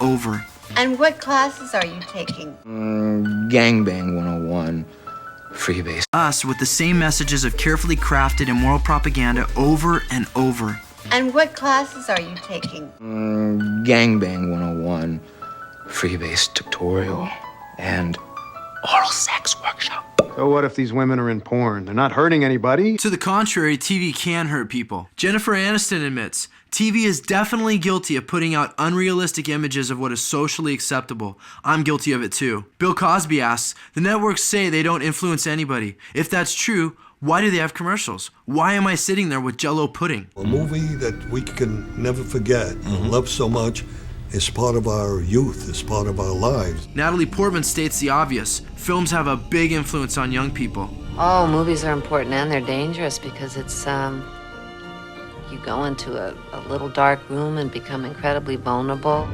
over. And what classes are you taking? Gangbang 101. Freebase. Us with the same messages of carefully crafted immoral propaganda over and over. And what classes are you taking? Gangbang 101. Freebase tutorial. And oral sex workshop. So what if these women are in porn? They're not hurting anybody. To the contrary, TV can hurt people. Jennifer Aniston admits, TV is definitely guilty of putting out unrealistic images of what is socially acceptable. I'm guilty of it too. Bill Cosby asks, the networks say they don't influence anybody. If that's true, why do they have commercials? Why am I sitting there with Jell-O pudding? A movie that we can never forget and love so much is part of our youth, is part of our lives. Natalie Portman states the obvious. Films have a big influence on young people. Oh, movies are important and they're dangerous because it's, you go into a little dark room and become incredibly vulnerable.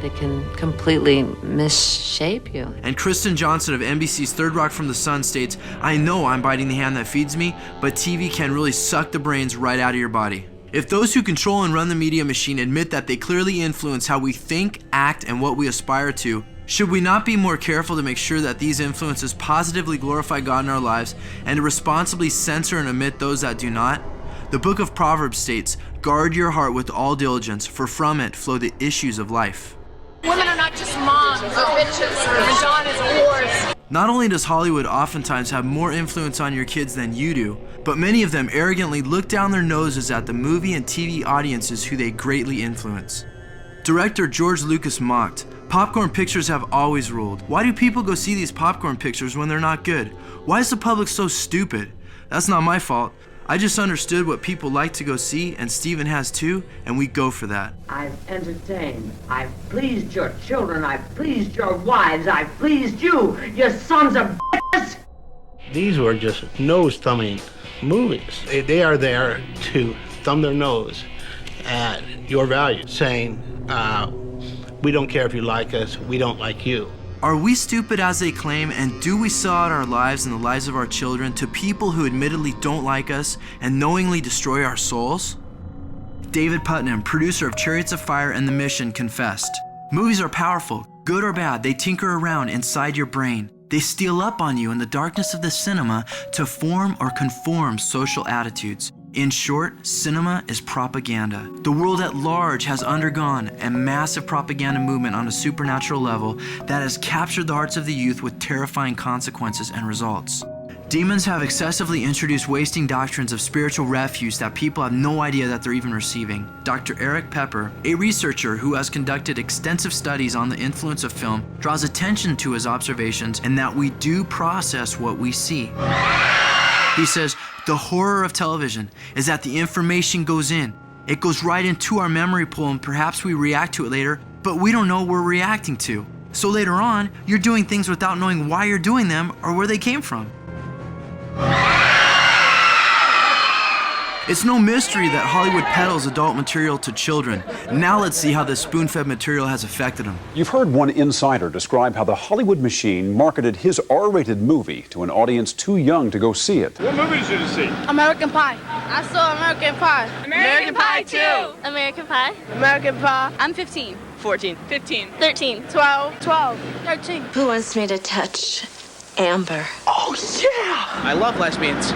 They can completely misshape you. And Kristen Johnson of NBC's Third Rock from the Sun states, I know I'm biting the hand that feeds me, but TV can really suck the brains right out of your body. If those who control and run the media machine admit that they clearly influence how we think, act, and what we aspire to, should we not be more careful to make sure that these influences positively glorify God in our lives and to responsibly censor and omit those that do not? The book of Proverbs states, guard your heart with all diligence, for from it flow the issues of life. Women are not just moms or bitches or Madonnas or whores. Not only does Hollywood oftentimes have more influence on your kids than you do, but many of them arrogantly look down their noses at the movie and TV audiences who they greatly influence. Director George Lucas mocked, popcorn pictures have always ruled. Why do people go see these popcorn pictures when they're not good? Why is the public so stupid? That's not my fault. I just understood what people like to go see, and Steven has too, and we go for that. I've entertained. I've pleased your children. I've pleased your wives. I've pleased you, you sons of bitches! These were just nose-thumbing movies. They are there to thumb their nose at your values, saying, we don't care if you like us, we don't like you. Are we stupid as they claim, and do we sell out our lives and the lives of our children to people who admittedly don't like us and knowingly destroy our souls? David Putnam, producer of Chariots of Fire and The Mission, confessed, movies are powerful, good or bad, they tinker around inside your brain. They steal up on you in the darkness of the cinema to form or conform social attitudes. In short, cinema is propaganda. The world at large has undergone a massive propaganda movement on a supernatural level that has captured the hearts of the youth with terrifying consequences and results. Demons have excessively introduced wasting doctrines of spiritual refuse that people have no idea that they're even receiving. Dr. Eric Pepper, a researcher who has conducted extensive studies on the influence of film, draws attention to his observations and that we do process what we see. He says, the horror of television is that the information goes in. It goes right into our memory pool and perhaps we react to it later, but we don't know what we're reacting to. So later on, you're doing things without knowing why you're doing them or where they came from. It's no mystery that Hollywood peddles adult material to children. Now let's see how this spoon-fed material has affected them. You've heard one insider describe how the Hollywood machine marketed his R-rated movie to an audience too young to go see it. What movie did you see? American Pie. I saw American Pie. American Pie 2. American Pie. American Pie. I'm 15. 14. 15. 13. 12. 12. 13. Who wants me to touch Amber? Oh, yeah! I love lesbians.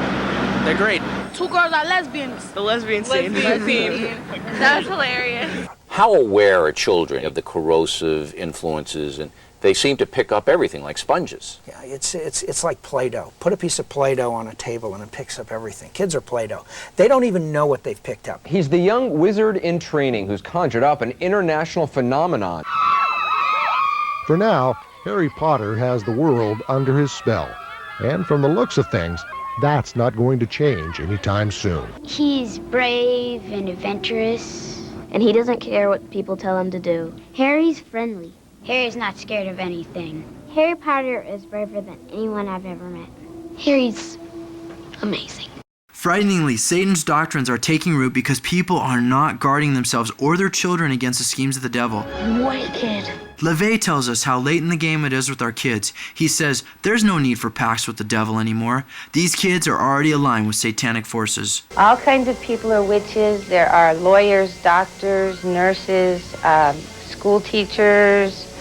They're great. 2 girls are lesbians. The lesbian scene. That was hilarious. How aware are children of the corrosive influences? And they seem to pick up everything like sponges. Yeah, it's like Play-Doh. Put a piece of Play-Doh on a table and it picks up everything. Kids are Play-Doh. They don't even know what they've picked up. He's the young wizard in training who's conjured up an international phenomenon. For now, Harry Potter has the world under his spell. And from the looks of things, that's not going to change anytime soon. He's brave and adventurous, and he doesn't care what people tell him to do. Harry's friendly. Harry's not scared of anything. Harry Potter is braver than anyone I've ever met. Harry's amazing. Frighteningly, Satan's doctrines are taking root because people are not guarding themselves or their children against the schemes of the devil. Wicked. LaVey tells us how late in the game it is with our kids. He says, there's no need for pacts with the devil anymore. These kids are already aligned with satanic forces. All kinds of people are witches. There are lawyers, doctors, nurses, school teachers,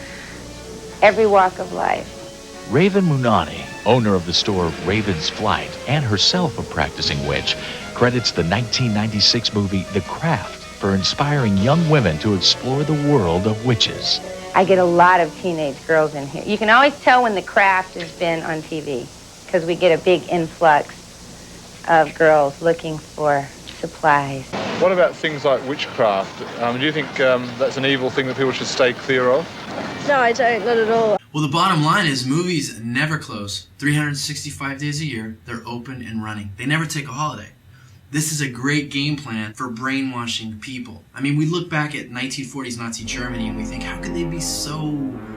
every walk of life. Raven Munani, owner of the store Raven's Flight and herself a practicing witch, credits the 1996 movie The Craft for inspiring young women to explore the world of witches. I get a lot of teenage girls in here. You can always tell when The Craft has been on TV because we get a big influx of girls looking for supplies. What about things like witchcraft? Do you think that's an evil thing that people should stay clear of? No, I don't, not at all. Well, the bottom line is movies never close. 365 days a year, they're open and running. They never take a holiday. This is a great game plan for brainwashing people. I mean, we look back at 1940s Nazi Germany and we think, how could they be so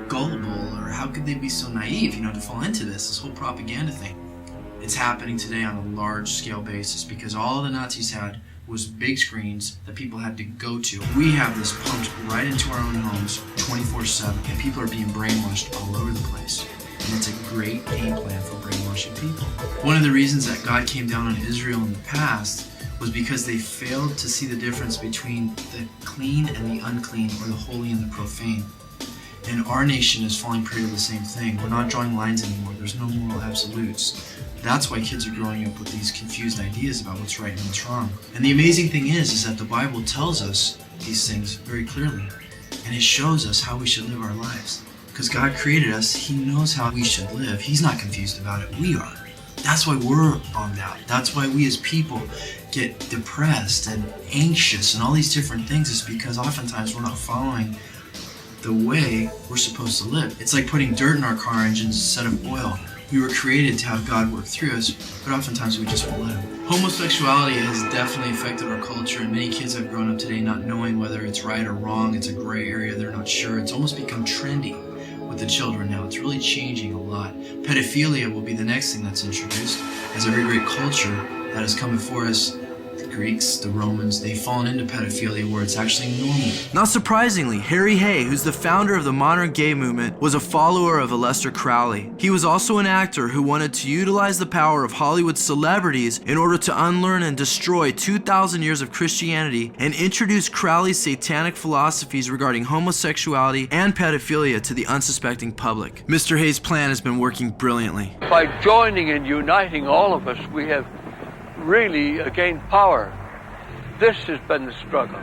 gullible, or how could they be so naive, to fall into this whole propaganda thing? It's happening today on a large scale basis because all the Nazis had was big screens that people had to go to. We have this pumped right into our own homes 24/7, and people are being brainwashed all over the place. And it's a great game plan for brainwashing people. One of the reasons that God came down on Israel in the past was because they failed to see the difference between the clean and the unclean, or the holy and the profane. And our nation is falling prey to the same thing. We're not drawing lines anymore. There's no moral absolutes. That's why kids are growing up with these confused ideas about what's right and what's wrong. And the amazing thing is that the Bible tells us these things very clearly. And it shows us how we should live our lives. Because God created us, He knows how we should live. He's not confused about it. We are. That's why we're bummed out. That's why we as people get depressed and anxious and all these different things, is because oftentimes we're not following the way we're supposed to live. It's like putting dirt in our car engines instead of oil. We were created to have God work through us, but oftentimes we just won't let Him. Homosexuality has definitely affected our culture, and many kids have grown up today not knowing whether it's right or wrong. It's a gray area. They're not sure. It's almost become trendy with the children now. It's really changing a lot. Pedophilia will be the next thing that's introduced, as every great culture that has come before us, the Greeks, the Romans, they've fallen into pedophilia where it's actually normal. Not surprisingly, Harry Hay, who's the founder of the modern gay movement, was a follower of Aleister Crowley. He was also an actor who wanted to utilize the power of Hollywood celebrities in order to unlearn and destroy 2,000 years of Christianity and introduce Crowley's satanic philosophies regarding homosexuality and pedophilia to the unsuspecting public. Mr. Hay's plan has been working brilliantly. By joining and uniting all of us, we have really gained power. This has been the struggle.